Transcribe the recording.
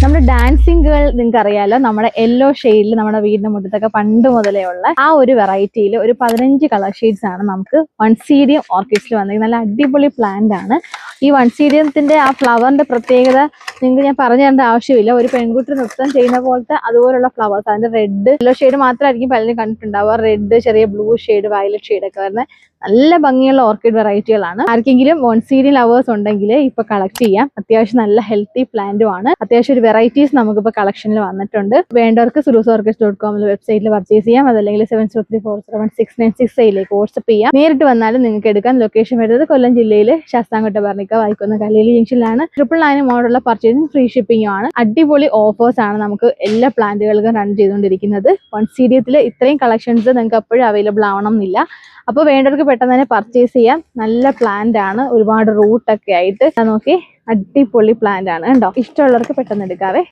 നമ്മുടെ dancing girl നിങ്ങൾക്ക് അറിയാലോ, നമ്മുടെ യെല്ലോ ഷെയ്ഡിൽ നമ്മുടെ വീടിന്റെ മുറ്റത്തൊക്കെ പണ്ട് മുതലേ ഉള്ള ആ ഒരു വെറൈറ്റിയിൽ ഒരു 15 കളർ ഷെയ്ഡ്സ് ആണ് നമുക്ക് വൺസീഡിയം ഓർക്കിഡ്സിൽ വന്നിരിക്കുന്നത്. നല്ല അടിപൊളി പ്ലാന്റ് ആണ്. ഈ വൺസീഡിയത്തിന്റെ ആ ഫ്ലവറിന്റെ പ്രത്യേകത നിങ്ങൾക്ക് ഞാൻ പറഞ്ഞു തരേണ്ട ആവശ്യമില്ല. ഒരു പെൺകുട്ടി നൃത്തം ചെയ്യുന്ന പോലത്തെ അതുപോലുള്ള ഫ്ലവേഴ്സ്. അതിന്റെ റെഡ് യെല്ലോ ഷെയ്ഡ് മാത്രമായിരിക്കും പലരും കണ്ടിട്ടുണ്ടാവുക. റെഡ്, ചെറിയ ബ്ലൂ ഷെയ്ഡ്, വയലറ്റ് ഷെയ്ഡ് ഒക്കെ വരുന്ന നല്ല ഭംഗിയുള്ള ഓർക്കിഡ് വെറൈറ്റികളാണ്. ആർക്കെങ്കിലും വൺസീഡിയം ലവേഴ്സ് ഉണ്ടെങ്കിൽ ഇപ്പൊ കളക്ട് ചെയ്യാം. അത്യാവശ്യം നല്ല ഹെൽത്തി പ്ലാന്റും ആണ്. അത്യാവശ്യം ഒരു വെറൈറ്റീസ് നമുക്കിപ്പോൾ കളക്ഷനിൽ വന്നിട്ടുണ്ട്. വേണ്ടവർക്ക് surusorchids.com വെബ്സൈറ്റിൽ പർച്ചേസ് ചെയ്യാം. അതല്ലെങ്കിൽ 7034716968 വാട്സ്ആപ്പ് ചെയ്യാം. നേരിട്ട് വന്നാലും നിങ്ങൾക്ക് എടുക്കാം. ലൊക്കേഷൻ വരുന്നത് കൊല്ലം ജില്ലയിൽ ശാസ്താംകോട്ട പറഞ്ഞിക്ക വായിക്കുന്ന കല്ലേലി ജംഗ്ഷനിലാണ്. 999 മോഡലുള്ള പർച്ചേസിംഗ് ഫ്രീ ഷിപ്പിംഗും ആണ്. അടിപൊളി ഓഫേഴ്സ് ആണ് നമുക്ക് എല്ലാ പ്ലാന്റുകൾക്കും റൺ ചെയ്തുകൊണ്ടിരിക്കുന്നത്. വൺസീഡിയത്തിൽ ഇത്രയും കളക്ഷൻസ് നിങ്ങൾക്ക് എപ്പോഴും അവൈലബിൾ ആവണം എന്നില്ല. അപ്പോൾ വേണ്ടവർക്ക് പെട്ടെന്ന് തന്നെ പർച്ചേസ് ചെയ്യാം. നല്ല പ്ലാന്റ് ആണ്, ഒരുപാട് റൂട്ടൊക്കെ ആയിട്ട് നോക്കി അടിപൊളി പ്ലാന്റ് ആണ് കേട്ടോ. ഇഷ്ടമുള്ളവർക്ക് പെട്ടെന്ന് എടുക്കാവേ.